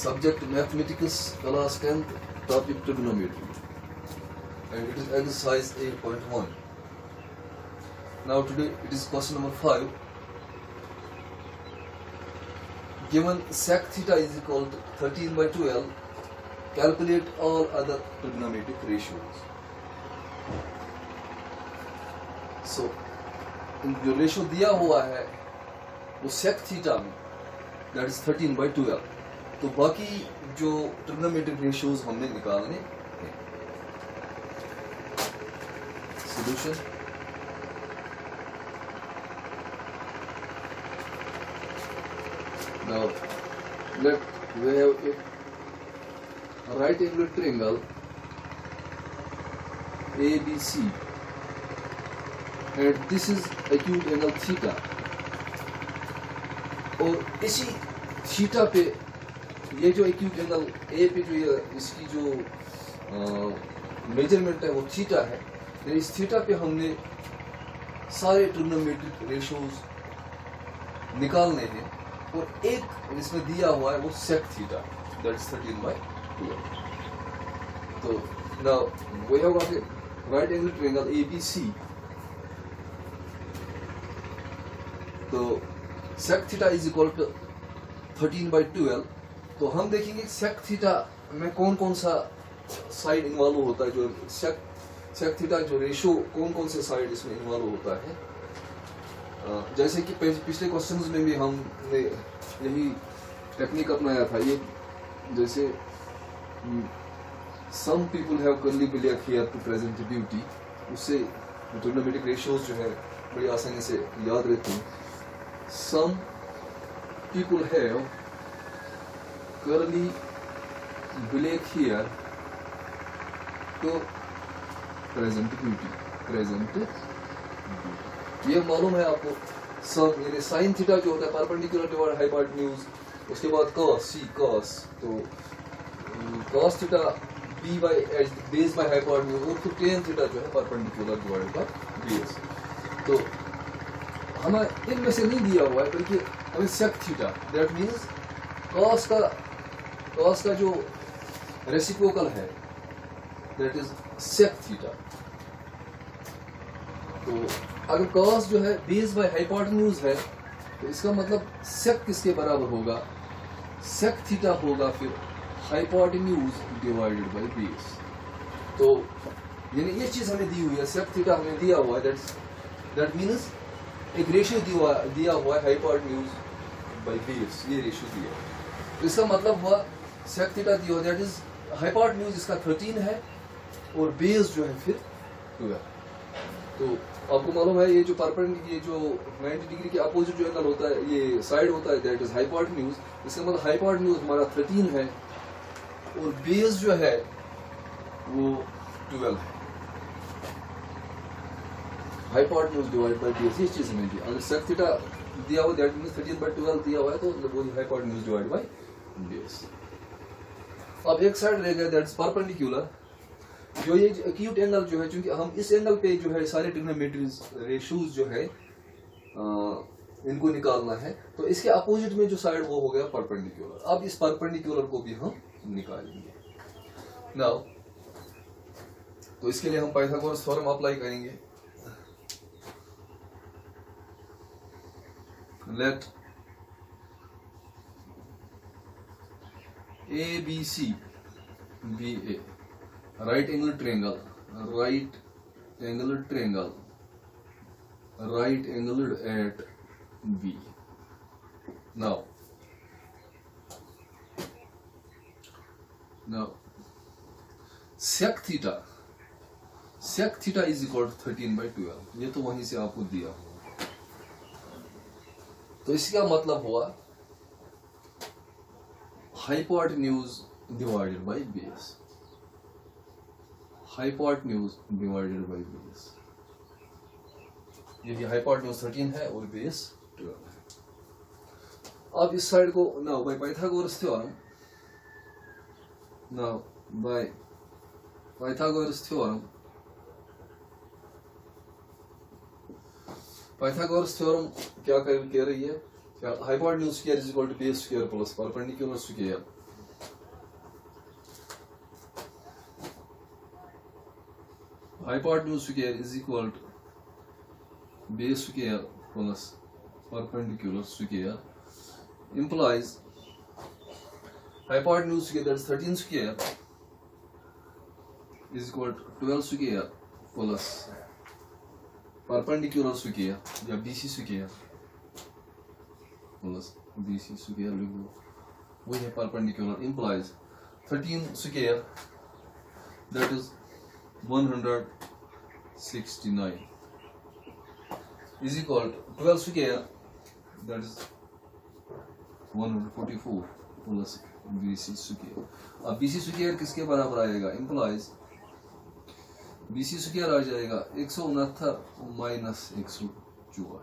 Subject Mathematics, class 10th, topic trigonometry, and it is exercise 8.1. Now today it is question number 5. Given sec theta is equal to 13 by 12, calculate all other trigonometric ratios. So जो ratio दिया हुआ है वो sec theta में, that is 13 by 12. तो बाकी जो trigonometric ratios हमने निकालने हैं. Solution. Now we have a right angle triangle ABC and this is acute angle theta. और इसी थीटा पे ये जो एक्यूट एंगल ए पे जो इसकी जो मेजरमेंट है वो थीटा है. इस थीटा पे हमने सारे ट्रिग्नोमेट्रिक रेशियोज निकालने हैं और एक इसमें दिया हुआ है वो sec theta, that is 13 by 12. तो now we have got a right angle triangle ABC. तो sec theta is equal to 13 by 12. तो हम देखेंगे सेक थीटा में कौन कौन सा साइड इन्वॉल्व होता है. जो सेक थीटा जो रेशियो कौन कौन से साइड इसमें इन्वॉल्व होता है. जैसे कि पिछले क्वेश्चंस में भी हमने यही टेक्निक अपनाया था. ये जैसे some people have curly black hair to present beauty, उससे ट्रिग्नोमेट्रिक रेशियोज जो है बड़ी आसानी से याद रहते हैं. Some people have curly black hair to present beauty. ये मालूम है आपको. सब यानी साइन थीटा जो होता है परपेंडिकुलर डिवाइड हाइपोटेन्यूज, उसके बाद cos c cos, तो cos theta b by h base by hypotenuse, और फिर tan थीटा जो है परपेंडिकुलर डिवाइड बाय बेस. तो हमें इनमें से नहीं दिया हुआ है बल्कि हमें sec theta, that means cos का जो रेसिप्रोकल है दैट इज sec थीटा. तो अगर cos जो है बेस बाय हाइपोटेन्यूज है तो इसका मतलब sec किसके बराबर होगा, sec थीटा होगा फिर हाइपोटेन्यूज डिवाइडेड बाय बेस. तो यानी ये चीज हमें दी हुई है, sec थीटा हमें दिया हुआ है, दैट मीन्स एक रेशियो दिया हुआ है हाइपोटेन्यूज बाय बेस. ये रेशियो दिया है. इसका मतलब हुआ सेक थीटा दिया हुआ, दैट इज हाइपोटेन्यूज इसका 13 है और बेस जो है फिर 12. तो आपको मालूम है ये जो परपेंडिकुलर, ये जो 90 डिग्री के अपोजिट जो एंगल होता है, ये साइड होता है, दैट इज हाइपोटेन्यूज. इसका मतलब हाइपोटेन्यूज हमारा 13 है और बेस जो है वो 12 है. हाइपोटेन्यूज डिवाइड बाय बेस, ये चीज हमें दी. अगर सेक थीटा दिया हुआ दैट मींस 13 by 12 दिया हुआ है तो वो हाइपोटेन्यूज डिवाइड बाय बेस. अब एक साइड रह गया दैट इज परपेंडिकुलर. जो ये एक्यूट एंगल जो है, क्योंकि हम इस एंगल पे जो है सारे ट्रिग्नोमेट्रिक रेशियोज जो है इनको निकालना है, तो इसके अपोजिट में जो साइड वो हो गया परपेंडिकुलर. अब इस परपेंडिकुलर को भी हम निकालेंगे. नाउ तो इसके लिए हम पाइथागोरस थ्योरम अप्लाई करेंगे. Let ABC be a right angle triangle, right angled at B. Now sec theta is equal to 13 by 12. ये तो वहीं से आपको दिया. तो इसका मतलब हुआ hypotenuse divided by base. Hypotenuse divided by base. ये हाइपोटेन्यूज 13 है और बेस 12 है. अब इस साइड को now by Pythagoras theorem, Pythagoras theorem क्या कह रही है, hypotenuse square is equal to base square plus perpendicular square hypotenuse square is equal to base square plus perpendicular square implies hypotenuse square, that is 13 square, is equal to 12 square plus perpendicular square या BC square plus BC square लिख दो, वही है perpendicular, implies 13 square that is 169 is equal to 12 square that is 144 plus BC square. अब BC square किसके बराबर आएगा? implies BC square आ जाएगा 169 माइनस 144,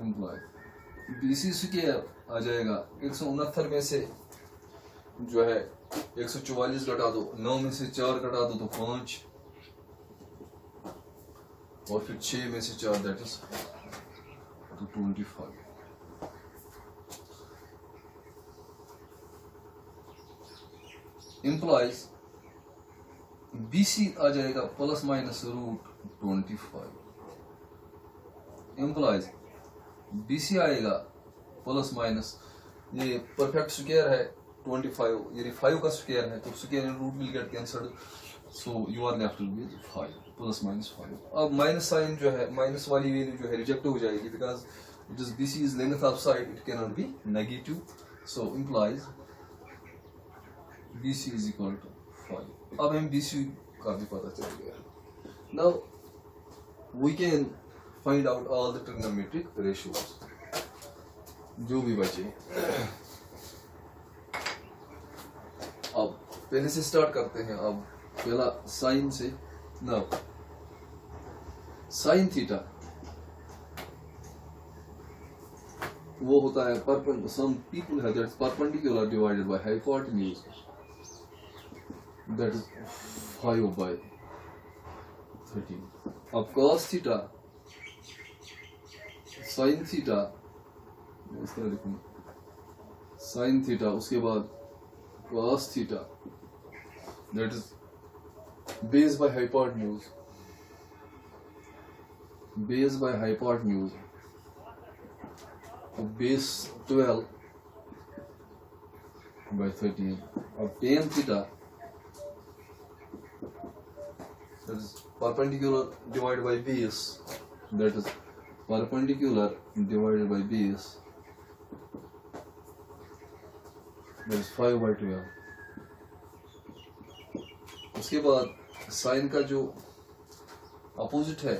implies BC square आ जाएगा 169 में से जो है 144 घटा दो, 9 में से 4 घटा दो तो 5, और फिर 6 में से 4 दैट इज 25. implies BC आ जाएगा प्लस माइनस √25, implies BC आएगा प्लस माइनस, ये परफेक्ट स्क्वायर है 25, यदि 5 का स्क्वायर है तो square and root will get cancelled, so you are left with 5 plus minus 5. अब माइनस साइन जो है, माइनस वाली वैल्यू जो है रिजेक्ट हो जाएगी because it is BC is length of side, it can not be negative, so implies BC is equal to 5. अब हम BC का भी पता चल गया. Now we can find out all the trigonometric ratios जो भी बचे. अब पहले से स्टार्ट करते हैं. अब पहला साइन से. Now साइन थीटा वो होता है some people have that perpendicular divided by hypotenuse, that is 5/13. अब cos थीटा, sin थीटा, इस तरह लिखूंगा sin थीटा, उसके बाद cos theta, that is base by hypotenuse, base by hypotenuse, base 12/13. अब tan theta, that is perpendicular divided by base, that is perpendicular divided by base, that is 5/12. उसके बाद sign का जो अपोजिट है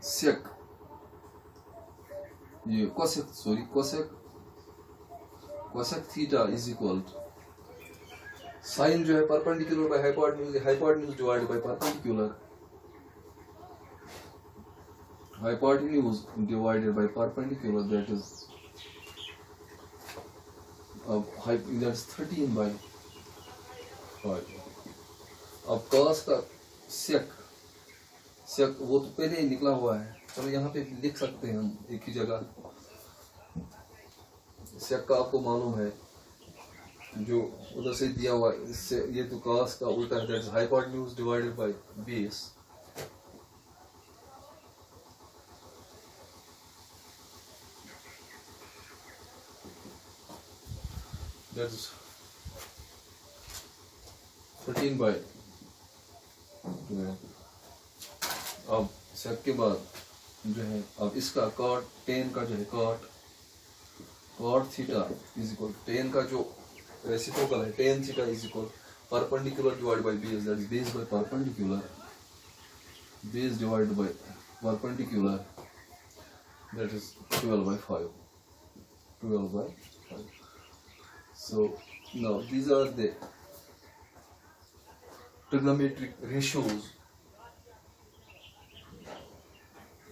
sec, ये cosec theta is equal to sine जो है perpendicular by hypotenuse, hypotenuse divided by perpendicular, hypotenuse divided by perpendicular, that is that is 13/5. अब cos का सेक वो तो पहले ही निकला हुआ है, चलो यहाँ पे लिख सकते हैं हम एक ही जगह. सेक का आपको मालूम है जो उधर से दिया हुआ, इससे ये तो cos का उल्टा है, that is hypotenuse divided by base. That is 13/12. अब सेक के बाद जो है, अब इसका cot tan का जो है cot theta is equal tan का जो रेसिप्रोकल है tan theta is equal perpendicular divide by base, that is base by perpendicular, base divide by perpendicular, that is 12/5. So now these are the trigonometric ratios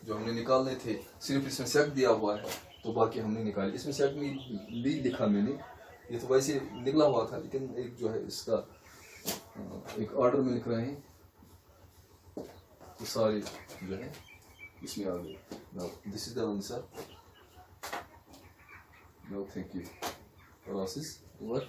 जो हमने निकालने थे. सिर्फ इसमें सेक दिया हुआ है तो बाकी हमने निकाले. इसमें सेक भी लिखा मैंने, ये तो वैसे निकला हुआ था, लेकिन एक जो है इसका एक ऑर्डर में लिख रहे हैं तो सारे जो है इसमें आ गए. Now this is the answer. Now thank you. Class is over.